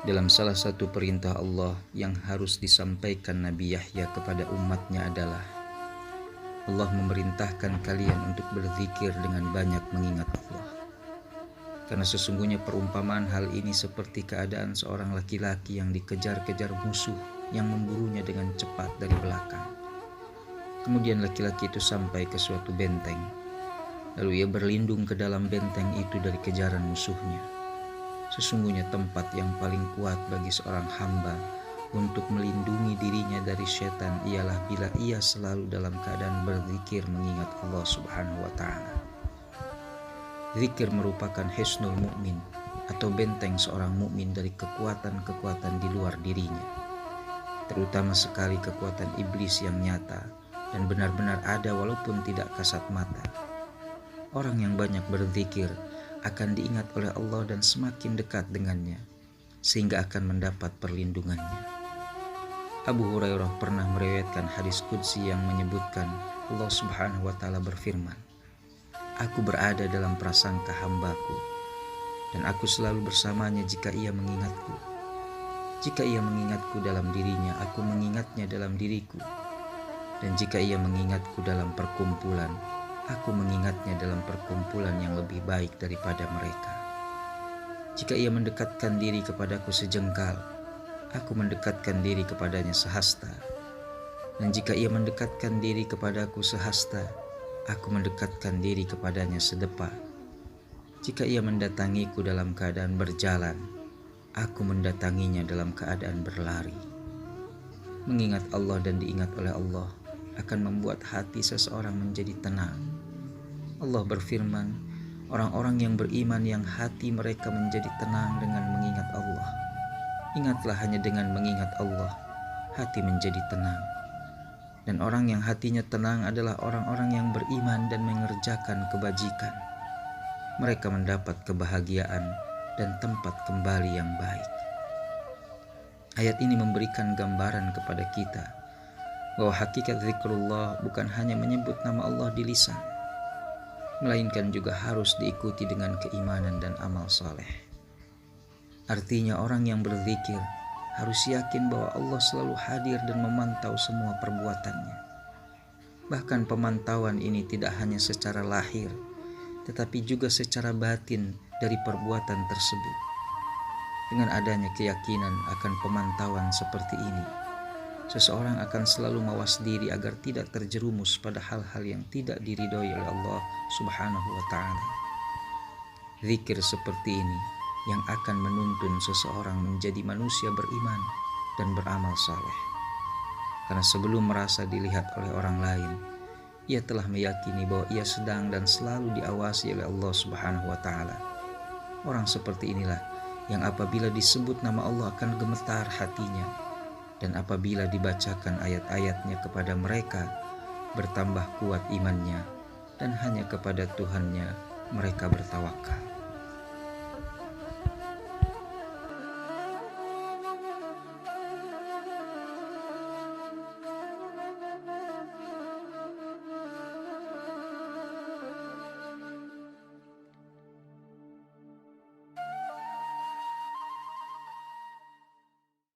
Dalam salah satu perintah Allah yang harus disampaikan Nabi Yahya kepada umatnya adalah Allah memerintahkan kalian untuk berzikir dengan banyak mengingat Allah. Karena sesungguhnya perumpamaan hal ini seperti keadaan seorang laki-laki yang dikejar-kejar musuh yang memburunya dengan cepat dari belakang. Kemudian laki-laki itu sampai ke suatu benteng. Lalu ia berlindung ke dalam benteng itu dari kejaran musuhnya. Sesungguhnya tempat yang paling kuat bagi seorang hamba untuk melindungi dirinya dari setan ialah bila ia selalu dalam keadaan berzikir mengingat Allah Subhanahu wa Ta'ala. Zikir merupakan hisnul mukmin atau benteng seorang mukmin dari kekuatan-kekuatan di luar dirinya, terutama sekali kekuatan iblis yang nyata dan benar-benar ada walaupun tidak kasat mata. Orang yang banyak berzikir akan diingat oleh Allah dan semakin dekat dengannya, sehingga akan mendapat perlindungannya. Abu Hurairah pernah meriwayatkan hadis qudsi yang menyebutkan Allah Subhanahu wa Ta'ala berfirman, "Aku berada dalam prasangka hambaku, dan aku selalu bersamanya jika ia mengingatku. Jika ia mengingatku dalam dirinya, aku mengingatnya dalam diriku. Dan jika ia mengingatku dalam perkumpulan, aku mengingatnya dalam perkumpulan yang lebih baik daripada mereka. Jika ia mendekatkan diri kepadaku sejengkal, aku mendekatkan diri kepadanya sehasta. Dan jika ia mendekatkan diri kepadaku sehasta, aku mendekatkan diri kepadanya sedepa. Jika ia mendatangiku dalam keadaan berjalan, aku mendatanginya dalam keadaan berlari." Mengingat Allah dan diingat oleh Allah akan membuat hati seseorang menjadi tenang. Allah berfirman, orang-orang yang beriman yang hati mereka menjadi tenang dengan mengingat Allah. Ingatlah, hanya dengan mengingat Allah, hati menjadi tenang. Dan orang yang hatinya tenang adalah orang-orang yang beriman dan mengerjakan kebajikan. Mereka mendapat kebahagiaan dan tempat kembali yang baik. Ayat ini memberikan gambaran kepada kita bahwa hakikat zikrullah bukan hanya menyebut nama Allah di lisan, melainkan juga harus diikuti dengan keimanan dan amal saleh. Artinya orang yang berzikir harus yakin bahwa Allah selalu hadir dan memantau semua perbuatannya. Bahkan pemantauan ini tidak hanya secara lahir, tetapi juga secara batin dari perbuatan tersebut. Dengan adanya keyakinan akan pemantauan seperti ini, seseorang akan selalu mawas diri agar tidak terjerumus pada hal-hal yang tidak diridhoi oleh Allah Subhanahu wa Ta'ala. Zikir seperti ini yang akan menuntun seseorang menjadi manusia beriman dan beramal saleh. Karena sebelum merasa dilihat oleh orang lain, ia telah meyakini bahwa ia sedang dan selalu diawasi oleh Allah Subhanahu wa Ta'ala. Orang seperti inilah yang apabila disebut nama Allah akan gemetar hatinya, dan apabila dibacakan ayat-ayatnya kepada mereka bertambah kuat imannya, dan hanya kepada Tuhannya mereka bertawakal.